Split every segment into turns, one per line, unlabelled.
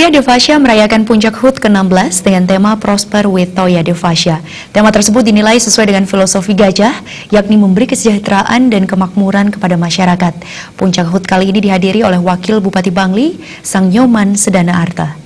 Toya Devasya merayakan Puncak HUT ke-16 dengan tema Prosper with Toya Devasya. Tema tersebut dinilai sesuai dengan filosofi Gajah, yakni memberi kesejahteraan dan kemakmuran kepada masyarakat. Puncak HUT kali ini dihadiri oleh Wakil Bupati Bangli, Sang Nyoman Sedana Arta.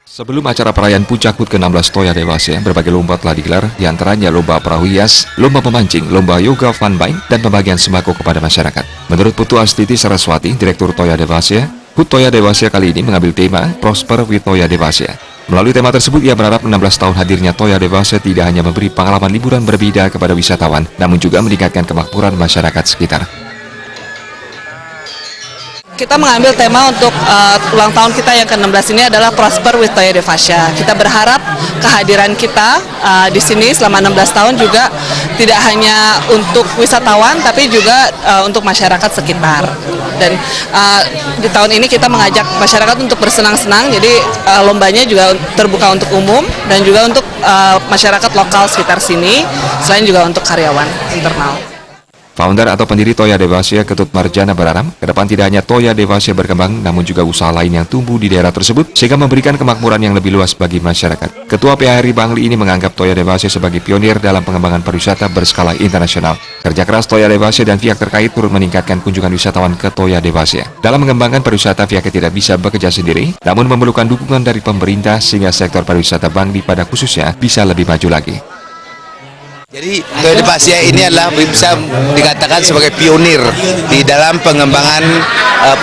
Sebelum acara perayaan Puncak HUT ke-16 Toya Devasya, berbagai lomba telah digelar, diantaranya lomba perahu hias, lomba pemancing, lomba yoga fun bike, dan pembagian sembako kepada masyarakat. Menurut Putu Astiti Saraswati, Direktur Toya Devasya, HUT Toya Devasya kali ini mengambil tema Prosper with Toya Devasya. Melalui tema tersebut, ia berharap 16 tahun hadirnya Toya Devasya tidak hanya memberi pengalaman liburan berbeda kepada wisatawan, namun juga meningkatkan kemakmuran masyarakat sekitar.
Kita mengambil tema untuk ulang tahun kita yang ke-16 ini adalah Prosper with Toya Devasya. Kita berharap kehadiran kita di sini selama 16 tahun juga tidak hanya untuk wisatawan, tapi juga untuk masyarakat sekitar. Dan di tahun ini kita mengajak masyarakat untuk bersenang-senang, jadi lombanya juga terbuka untuk umum dan juga untuk masyarakat lokal sekitar sini, selain juga untuk karyawan internal.
Founder atau pendiri Toya Devasya, Ketut Marjana berharap ke depan tidak hanya Toya Devasya berkembang, namun juga usaha lain yang tumbuh di daerah tersebut sehingga memberikan kemakmuran yang lebih luas bagi masyarakat. Ketua PHRI Bangli ini menganggap Toya Devasya sebagai pionir dalam pengembangan pariwisata berskala internasional. Kerja keras Toya Devasya dan pihak terkait turut meningkatkan kunjungan wisatawan ke Toya Devasya. Dalam mengembangkan pariwisata, pihaknya tidak bisa bekerja sendiri, namun memerlukan dukungan dari pemerintah sehingga sektor pariwisata Bangli pada khususnya bisa lebih maju lagi.
Jadi Toya Devasya ini adalah bisa dikatakan sebagai pionir di dalam pengembangan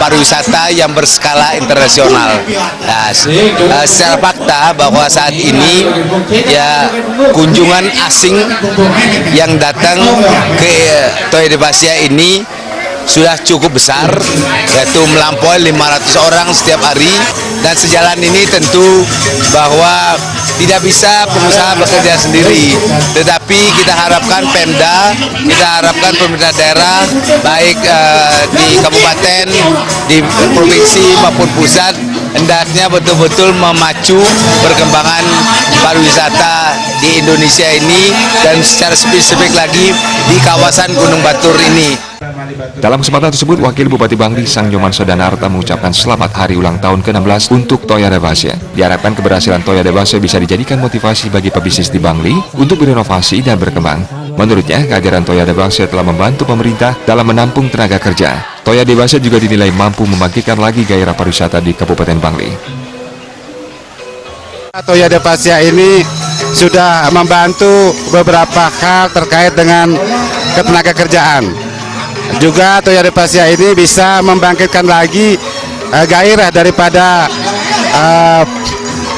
pariwisata yang berskala internasional. Nah, secara fakta bahwa saat ini ya kunjungan asing yang datang ke Toya Devasya ini sudah cukup besar, yaitu melampaui 500 orang setiap hari, dan sejalan ini tentu bahwa tidak bisa pengusaha bekerja sendiri, tetapi kita harapkan Pemda, kita harapkan pemerintah daerah, baik di kabupaten, di provinsi maupun pusat, hendaknya betul-betul memacu perkembangan pariwisata di Indonesia ini, dan secara spesifik lagi di kawasan Gunung Batur ini.
Dalam kesempatan tersebut, Wakil Bupati Bangli, Sang Nyoman Sedana Arta mengucapkan selamat hari ulang tahun ke-16 untuk Toya Devasya. Diharapkan keberhasilan Toya Devasya bisa dijadikan motivasi bagi pebisnis di Bangli untuk berinovasi dan berkembang. Menurutnya, kehadiran Toya Devasya telah membantu pemerintah dalam menampung tenaga kerja. Toya Devasya juga dinilai mampu membangkitkan lagi gairah pariwisata di Kabupaten Bangli.
Toya Devasya ini sudah membantu beberapa hal terkait dengan ketenaga kerjaan. Juga Toya Devasya ini bisa membangkitkan lagi gairah daripada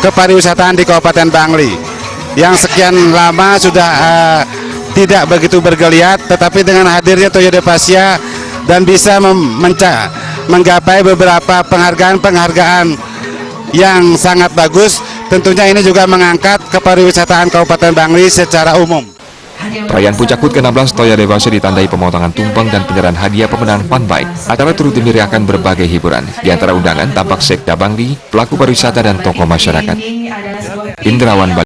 kepariwisataan di Kabupaten Bangli yang sekian lama sudah tidak begitu bergeliat, tetapi dengan hadirnya Toya Devasya dan bisa menggapai beberapa penghargaan yang sangat bagus, tentunya ini juga mengangkat kepariwisataan Kabupaten Bangli secara umum.
Perayaan Puncak HUT ke-16 Toya Devasya ditandai pemotongan tumpeng dan penyerahan hadiah pemenang fun bike. Acara turut dimeriahkan berbagai hiburan. Di antara undangan tampak Sekda Bangli, pelaku pariwisata dan tokoh masyarakat. Indrawan